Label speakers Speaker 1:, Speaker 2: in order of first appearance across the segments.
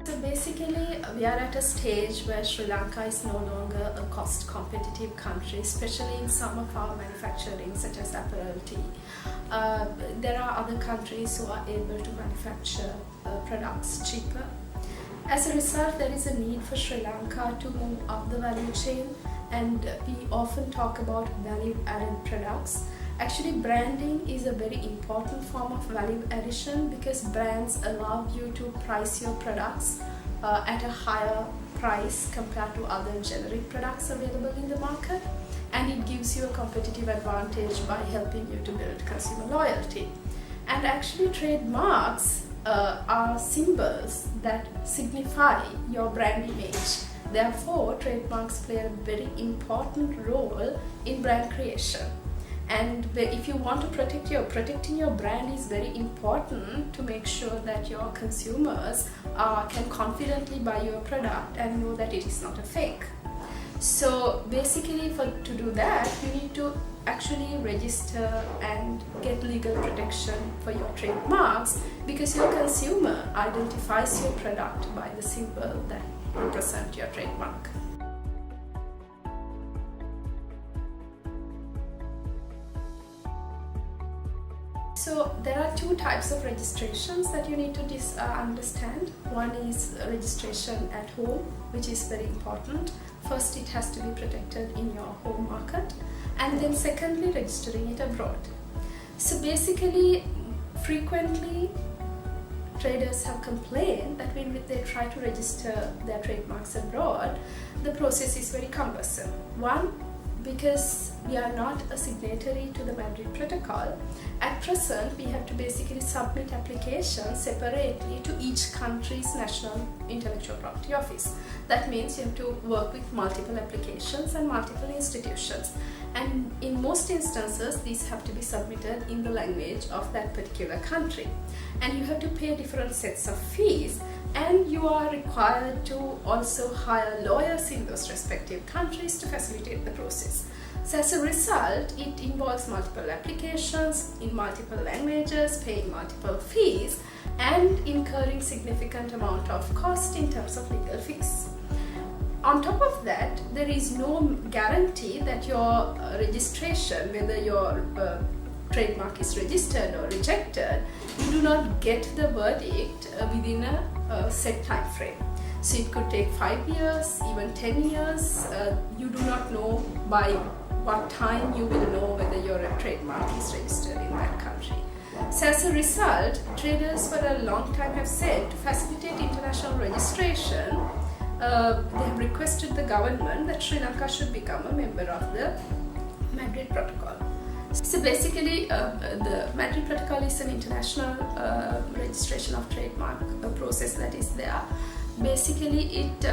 Speaker 1: So basically, we are at a stage where Sri Lanka is no longer a cost competitive country, especially in some of our manufacturing, such as apparel, tea. There are other countries who are able to manufacture products cheaper. As a result, there is a need for Sri Lanka to move up the value chain, and we often talk about value-added products. Actually, branding is a very important form of value addition because brands allow you to price your products at a higher price compared to other generic products available in the market, and it gives you a competitive advantage by helping you to build consumer loyalty. And actually, trademarks are symbols that signify your brand image. Therefore, trademarks play a very important role in brand creation. And if you want to protecting your brand is very important to make sure that your consumers can confidently buy your product and know that it is not a fake. So basically, to do that, you need to actually register and get legal protection for your trademarks, because your consumer identifies your product by the symbol that represents your trademark. So there are two types of registrations that you need to understand. One is registration at home, which is very important. First, it has to be protected in your home market, and then secondly, registering it abroad. So basically, frequently traders have complained that when they try to register their trademarks abroad, the process is very cumbersome. One, because we are not a signatory to the Madrid Protocol. At present, we have to basically submit applications separately to each country's national intellectual property office. That means you have to work with multiple applications and multiple institutions. And in most instances, these have to be submitted in the language of that particular country. And you have to pay different sets of fees, and you are required to also hire lawyers in those respective countries to facilitate the process. So as a result, it involves multiple applications in multiple languages, paying multiple fees, and incurring significant amount of cost in terms of legal fees. On top of that, there is no guarantee that your registration, whether your trademark is registered or rejected, you do not get the verdict within a set time frame. So it could take 5 years, even 10 years. You do not know by what time you will know whether your trademark is registered in that country. So as a result, traders for a long time have said to facilitate international registration, they have requested the government that Sri Lanka should become a member of the Madrid Protocol. So basically, the Madrid Protocol is an international registration of trademark process that is there. Basically, it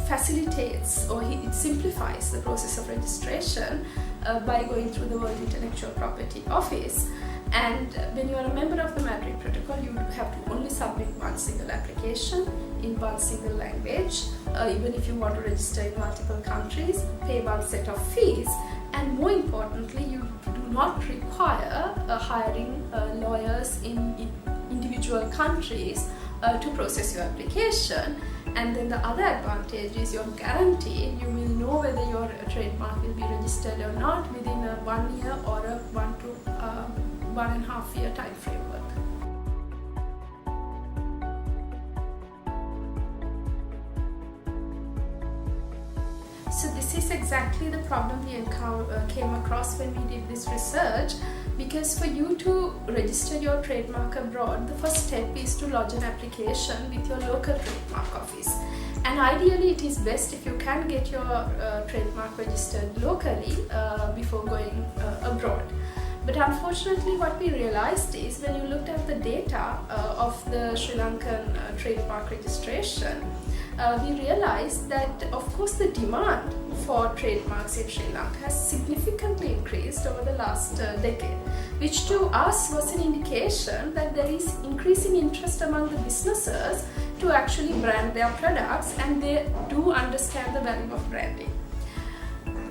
Speaker 1: facilitates or it simplifies the process of registration by going through the World Intellectual Property Office. And when you are a member of the Madrid Protocol, you have to only submit one single application in one single language. Even if you want to register in multiple countries, pay one set of fees. And more importantly, you do not require hiring lawyers in individual countries to process your application. And then the other advantage is your guarantee. You will know whether your trademark will be registered or not within a 1 year or a 1 to 1.5 year time framework. So this is exactly the problem we came across when we did this research, because for you to register your trademark abroad, the first step is to lodge an application with your local trademark office. And ideally, it is best if you can get your trademark registered locally before going abroad. But unfortunately, what we realized is when you looked at the data of the Sri Lankan trademark registration, we realized that, of course, the demand for trademarks in Sri Lanka has significantly increased over the last decade, which to us was an indication that there is increasing interest among the businesses to actually brand their products, and they do understand the value of branding.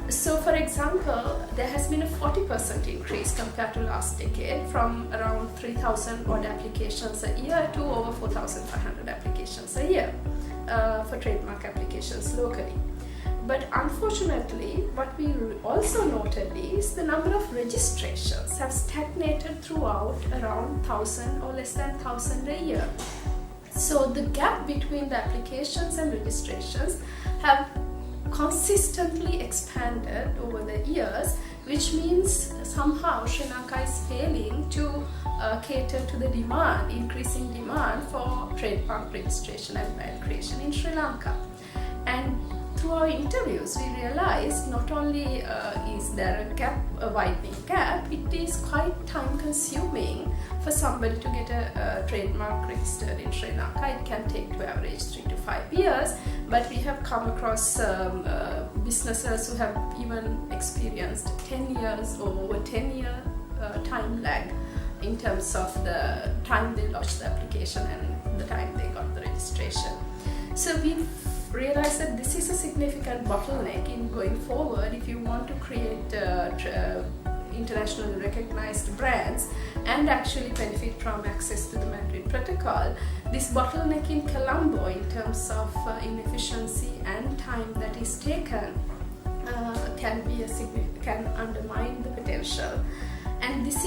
Speaker 1: So for example, there has been a 40% increase compared to last decade, from around 3,000 odd applications a year to over 4,500 applications a year for trademark applications locally. But unfortunately, what we also noted is the number of registrations have stagnated throughout around 1,000 or less than 1,000 a year. So the gap between the applications and registrations have consistently expanded over the years, which means somehow Sri Lanka is failing to cater to the demand, increasing demand for trademark registration and brand creation in Sri Lanka. And through our interviews, we realized not only is there a widening gap, it is quite time consuming for somebody to get a trademark registered in Sri Lanka. It can take to average 3 to 5 years, but we have come across businesses who have even experienced 10 years or over 10-year time lag in terms of the time they launched the application and the time they got the registration. So we realized that this is a significant bottleneck in going forward if you want to create internationally recognized brands and actually benefit from access to the Madrid Protocol. This bottleneck in Colombo in terms of inefficiency and time that is taken can undermine the potential. And this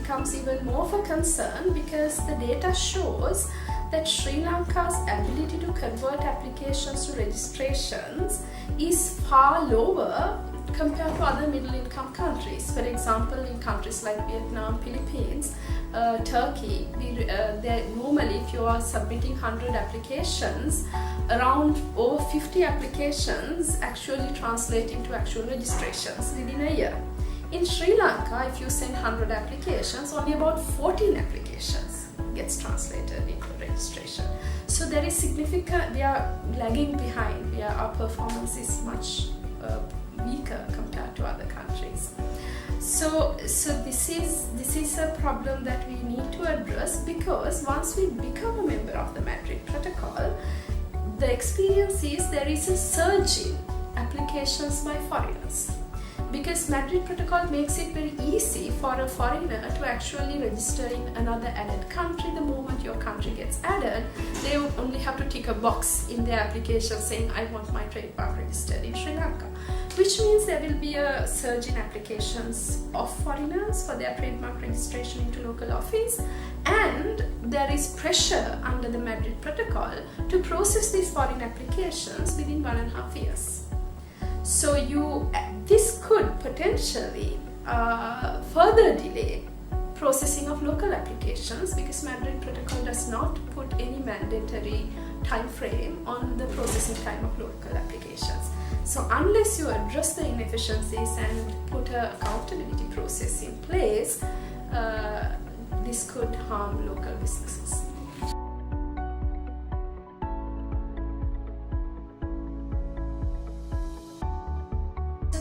Speaker 1: becomes even more of a concern because the data shows that Sri Lanka's ability to convert applications to registrations is far lower compared to other middle-income countries. For example, in countries like Vietnam, Philippines, Turkey, normally if you are submitting 100 applications, around over 50 applications actually translate into actual registrations within a year. In Sri Lanka, if you send 100 applications, only about 14 applications gets translated into registration. So there is significant, we are lagging behind, our performance is much weaker compared to other countries. So this is a problem that we need to address, because once we become a member of the Madrid Protocol, the experience is there is a surge in applications by foreigners. Because Madrid Protocol makes it very easy for a foreigner to actually register in another added country. The moment your country gets added, they would only have to tick a box in their application saying, I want my trademark registered in Sri Lanka. Which means there will be a surge in applications of foreigners for their trademark registration into local office, and there is pressure under the Madrid Protocol to process these foreign applications within 1.5 years. So this could potentially further delay processing of local applications, because Madrid Protocol does not put any mandatory time frame on the processing time of local applications. So unless you address the inefficiencies and put an accountability process in place, this could harm local businesses.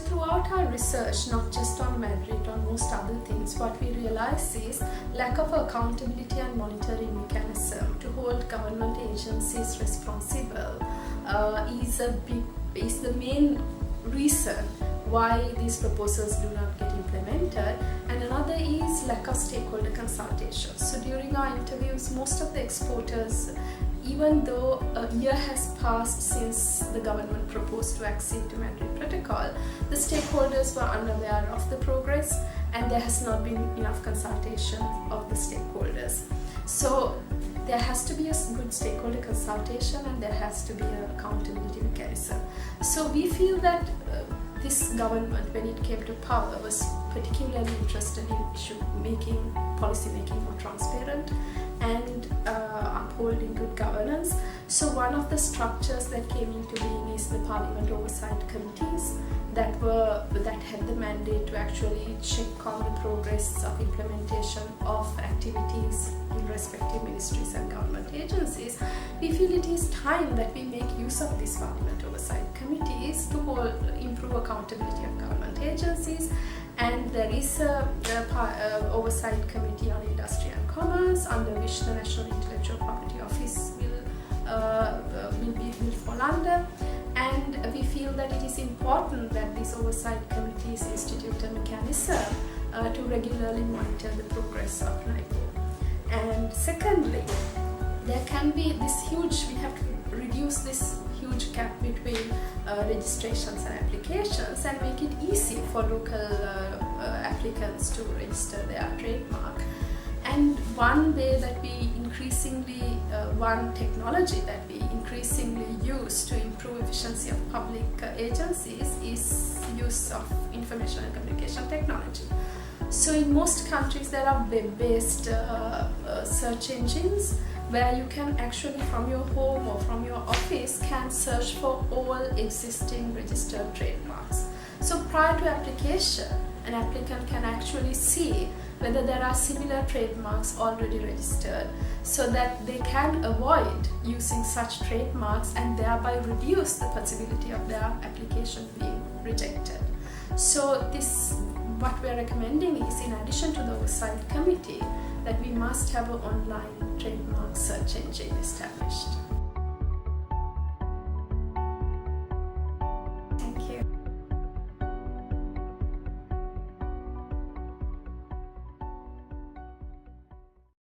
Speaker 1: Throughout our research, not just on Madrid, on most other things, what we realize is lack of accountability and monitoring mechanism to hold government agencies responsible is the main reason why these proposals do not get implemented. And another is lack of stakeholder consultation. So during our interviews, most of the exporters, even though a year has passed since the government proposed to accede to Madrid Protocol, the stakeholders were unaware of the progress, and there has not been enough consultation of the stakeholders. So there has to be a good stakeholder consultation, and there has to be an accountability mechanism. So we feel that this government, when it came to power, was particularly interested in policy making more transparent and upholding good governance. So one of the structures that came into being is the Parliament Oversight Committees that had the mandate to actually check on the progress of implementation of activities in respective ministries and government agencies. We feel it is time that we make use of these Parliament Oversight Committees to improve accountability of government agencies. And there is a Oversight Committee on Industry and Commerce, under which the National Intellectual Property Office will fall under. And we feel that it is important that this oversight committees institute a mechanism to regularly monitor the progress of NIPO. And secondly, there can be this huge, we have to reduce this huge gap between registrations and applications and make it easy for local applicants to register their trademark. And one way that we increasingly, one technology that we increasingly use to improve efficiency of public agencies is use of information and communication technology. So in most countries there are web-based search engines where you can actually from your home or from your office can search for all existing registered trademarks. So prior to application, an applicant can actually see whether there are similar trademarks already registered so that they can avoid using such trademarks and thereby reduce the possibility of their application being rejected. So this, what we are recommending is, in addition to the oversight committee, that we must have an online trademark search engine established.